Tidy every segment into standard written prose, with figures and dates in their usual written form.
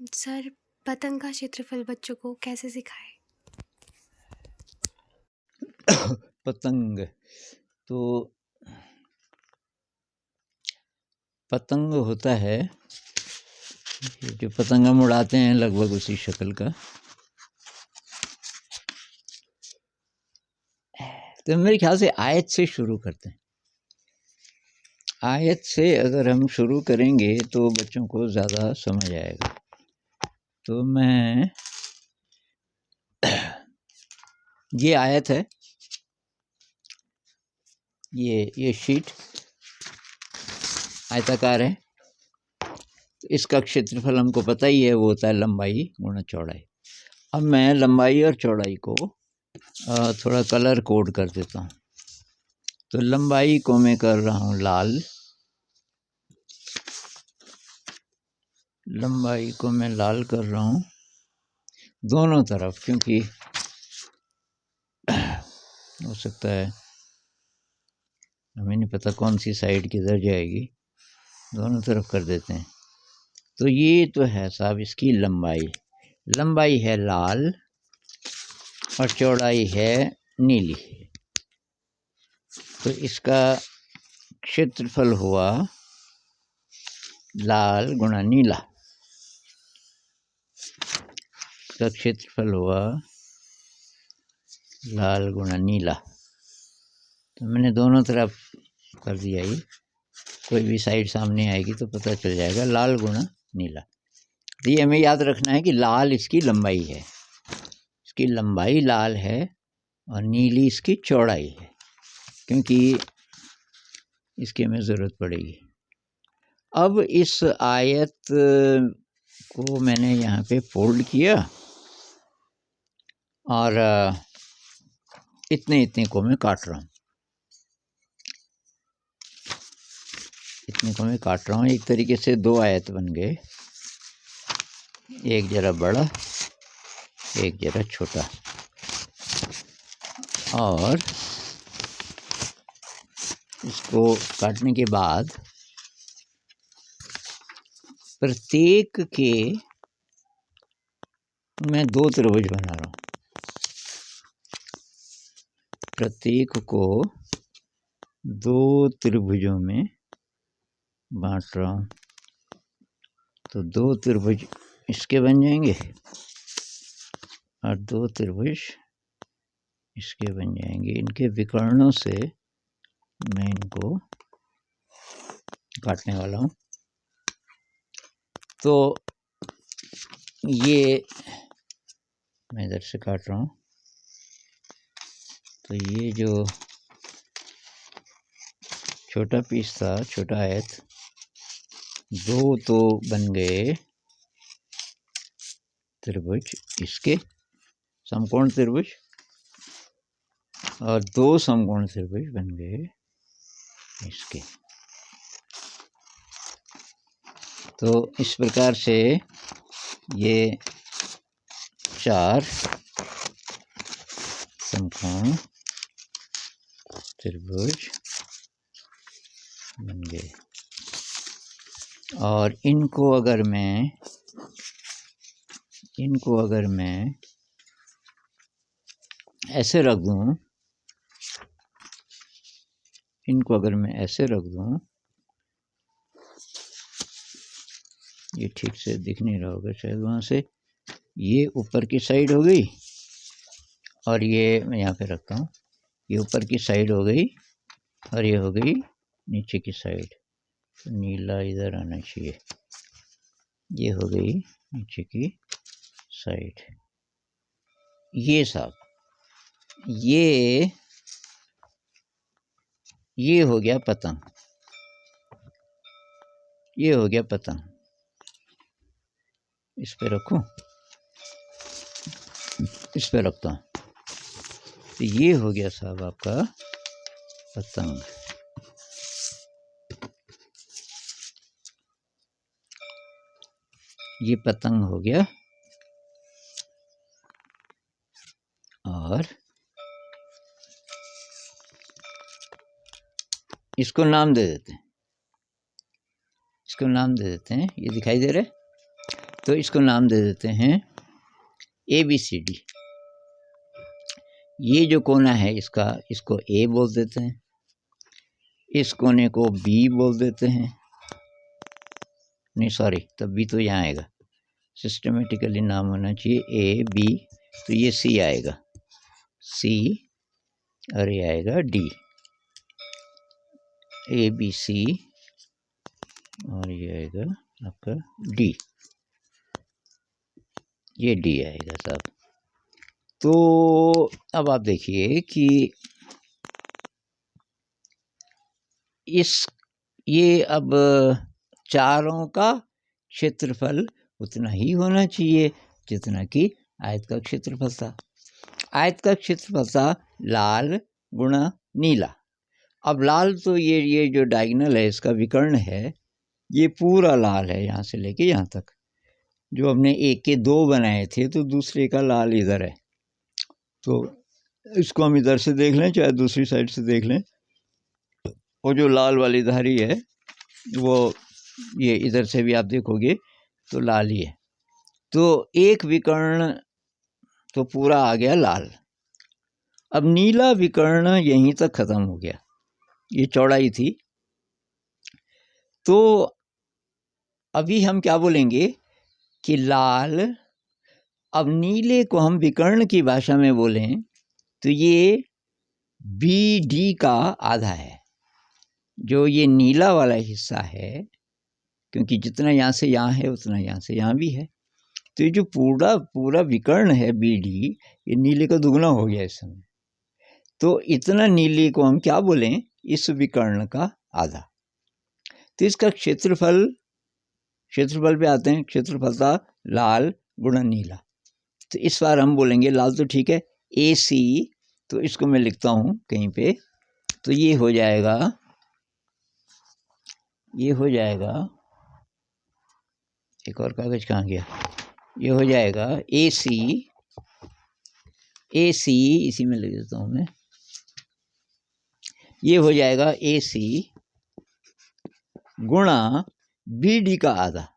Sir, पतंग का क्षेत्रफल बच्चों को कैसे सिखाएं? पतंग तो पतंग होता है, ये जो पतंग हम उड़ाते हैं लगभग उसी शक्ल का। तो मेरे ख्याल से आयत से शुरू करते हैं। आयत से अगर हम शुरू करेंगे तो बच्चों को ज़्यादा समझ आएगा। तो मैं ये आयत है, ये शीट आयताकार है। तो इसका क्षेत्रफल हमको पता ही है, वो होता है लंबाई गुणा चौड़ाई। अब मैं लंबाई और चौड़ाई को थोड़ा कलर कोड कर देता हूँ। तो लंबाई को मैं कर रहा हूँ लाल, लंबाई को मैं लाल कर रहा हूँ दोनों तरफ, क्योंकि हो सकता है हमें नहीं पता कौन सी साइड किधर जाएगी, दोनों तरफ कर देते हैं। तो ये तो है साहब इसकी लंबाई, लंबाई है लाल और चौड़ाई है नीली। तो इसका क्षेत्रफल हुआ लाल गुणा नीला, इसका क्षेत्रफल हुआ लाल गुणा नीला। तो मैंने दोनों तरफ कर दिया, ये कोई भी साइड सामने आएगी तो पता चल जाएगा लाल गुणा नीला। तो ये हमें याद रखना है कि लाल इसकी लंबाई है, इसकी लंबाई लाल है और नीली इसकी चौड़ाई है, क्योंकि इसकी हमें ज़रूरत पड़ेगी। अब इस आयत को मैंने यहाँ पे फोल्ड किया और इतने इतने को मैं काट रहा हूँ, इतने को मैं काट रहा हूँ। एक तरीके से दो आयत बन गए, एक ज़रा बड़ा एक ज़रा छोटा। और इसको काटने के बाद प्रत्येक के मैं दो त्रिभुज बना रहा हूँ, प्रत्येक को दो त्रिभुजों में बांट रहा हूँ। तो दो त्रिभुज इसके बन जाएंगे और दो त्रिभुज इसके बन जाएंगे। इनके विकर्णों से मैं इनको काटने वाला हूँ। तो ये मैं इधर से काट रहा हूँ। तो ये जो छोटा पीस था, छोटा आयत, दो तो बन गए त्रिभुज इसके, समकोण त्रिभुज, और दो समकोण त्रिभुज बन गए इसके। तो इस प्रकार से ये चार समकोण त्रिभुज बन गए। और इनको अगर मैं ऐसे रख दूं, इनको अगर मैं ऐसे रख दूं, ये ठीक से दिख नहीं रहा होगा शायद वहाँ से, ये ऊपर की साइड हो गई और ये मैं यहाँ पे रखता हूँ, ये ऊपर की साइड हो गई और ये हो गई नीचे की साइड। तो नीला इधर आना चाहिए, ये हो गई नीचे की साइड। ये साहब ये हो गया पतंग, ये हो गया पतंग। इस पे रखूं, इस पे रखता हूँ। तो ये हो गया साहब आपका पतंग। ये पतंग हो गया। और इसको नाम दे देते हैं, इसको नाम दे देते हैं। ये दिखाई दे रहा है, तो इसको नाम दे देते हैं ABCD। ये जो कोना है इसका, इसको A बोल देते हैं, इस कोने को B बोल देते हैं, नहीं सॉरी, तब B तो यहाँ आएगा, सिस्टमेटिकली नाम होना चाहिए AB, तो ये C आएगा, C और ये आएगा D, ABC और ये आएगा आपका D, ये D आएगा साहब। तो अब आप देखिए कि ये अब चारों का क्षेत्रफल उतना ही होना चाहिए जितना कि आयत का क्षेत्रफल था। आयत का क्षेत्रफल था लाल गुणा नीला। अब लाल तो ये जो डायगोनल है इसका विकर्ण है, ये पूरा लाल है यहाँ से लेके यहाँ तक। जो हमने एक के दो बनाए थे तो दूसरे का लाल इधर है, तो इसको हम इधर से देख लें चाहे दूसरी साइड से देख लें, वो जो लाल वाली धारी है वो ये इधर से भी आप देखोगे तो लाल ही है। तो एक विकर्ण तो पूरा आ गया लाल। अब नीला विकर्ण यहीं तक खत्म हो गया, ये चौड़ाई थी। तो अभी हम क्या बोलेंगे कि लाल, अब नीले को हम विकर्ण की भाषा में बोलें तो ये BD का आधा है। जो ये नीला वाला हिस्सा है, क्योंकि जितना यहाँ से यहाँ है उतना यहाँ से यहाँ भी है, तो ये जो पूरा विकर्ण है BD, ये नीले का दुगना हो गया इस समय। तो इतना नीले को हम क्या बोलें, इस विकर्ण का आधा। तो इसका क्षेत्रफल पे आते हैं, क्षेत्रफल था लाल गुणा नीला। तो इस बार हम बोलेंगे लाल तो ठीक है AC, तो इसको मैं लिखता हूँ कहीं पे, तो ये हो जाएगा एक और कागज कहाँ गया, ये हो जाएगा AC, इसी में लिख देता हूँ मैं, ये हो जाएगा AC गुणा BD का आधा,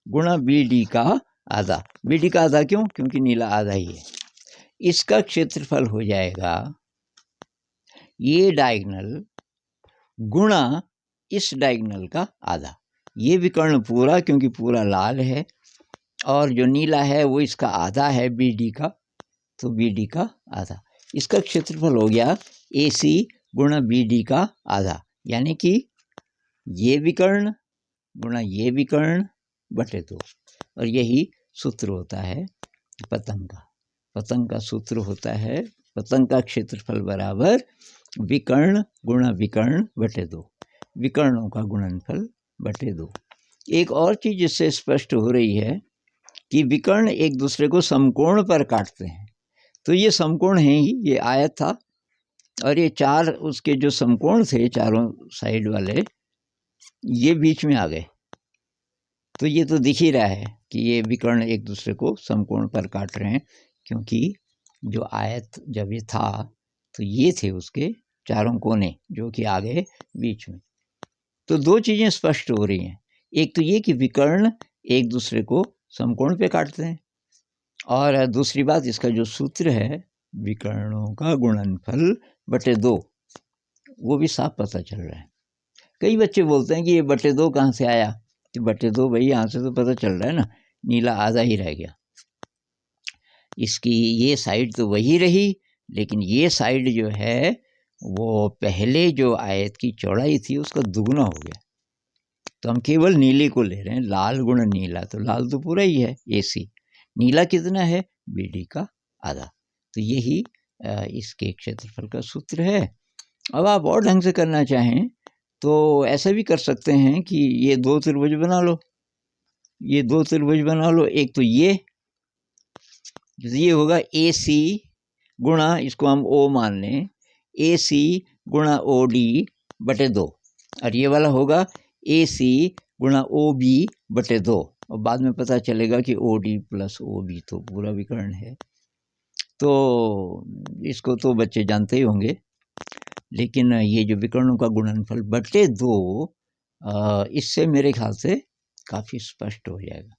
गुणा BD का आधा। BD का आधा क्यों? क्योंकि नीला आधा ही है। इसका क्षेत्रफल हो जाएगा ये डायगोनल गुणा इस डायगोनल का आधा। ये विकर्ण पूरा, क्योंकि पूरा लाल है, और जो नीला है वो इसका आधा है BD का, तो BD का आधा। इसका क्षेत्रफल हो गया AC गुणा BD का आधा, यानी कि ये विकर्ण गुणा ये विकर्ण बटे 2। और यही सूत्र होता है पतंग का। पतंग का सूत्र होता है पतंग का क्षेत्रफल बराबर विकर्ण गुणा विकर्ण बटे 2, विकर्णों का गुणनफल बटे 2। एक और चीज़ इससे स्पष्ट हो रही है कि विकर्ण एक दूसरे को समकोण पर काटते हैं। तो ये समकोण है ही, ये आयत था और ये चार उसके जो समकोण थे चारों साइड वाले, ये बीच में आ गए। तो ये तो दिख ही रहा है कि ये विकर्ण एक दूसरे को समकोण पर काट रहे हैं, क्योंकि जो आयत जब ये था तो ये थे उसके चारों कोने जो कि आ गए बीच में। तो दो चीज़ें स्पष्ट हो रही हैं, एक तो ये कि विकर्ण एक दूसरे को समकोण पे काटते हैं, और दूसरी बात इसका जो सूत्र है विकर्णों का गुणनफल बटे 2, वो भी साफ पता चल रहा है। कई बच्चे बोलते हैं कि ये बटे 2 कहाँ से आया, कि बटे 2 भाई यहाँ से तो पता चल रहा है ना, नीला आधा ही रह गया। इसकी ये साइड तो वही रही, लेकिन ये साइड जो है वो पहले जो आयत की चौड़ाई थी उसका दुगना हो गया। तो हम केवल नीले को ले रहे हैं, लाल गुणा नीला, तो लाल तो पूरा ही है AC, नीला कितना है BD का आधा। तो यही इसके क्षेत्रफल का सूत्र है। अब आप और ढंग से करना चाहें तो ऐसा भी कर सकते हैं कि ये दो त्रिभुज बना लो, ये दो त्रिभुज बना लो। एक तो ये होगा AC गुणा, इसको हम O मान लें, AC गुणा OD बटे 2, और ये वाला होगा AC गुणा OB बटे 2। और बाद में पता चलेगा कि OD प्लस OB तो पूरा विकर्ण है। तो इसको तो बच्चे जानते ही होंगे, लेकिन ये जो विकर्णों का गुणनफल बटे 2, इससे मेरे ख्याल से काफ़ी स्पष्ट हो जाएगा।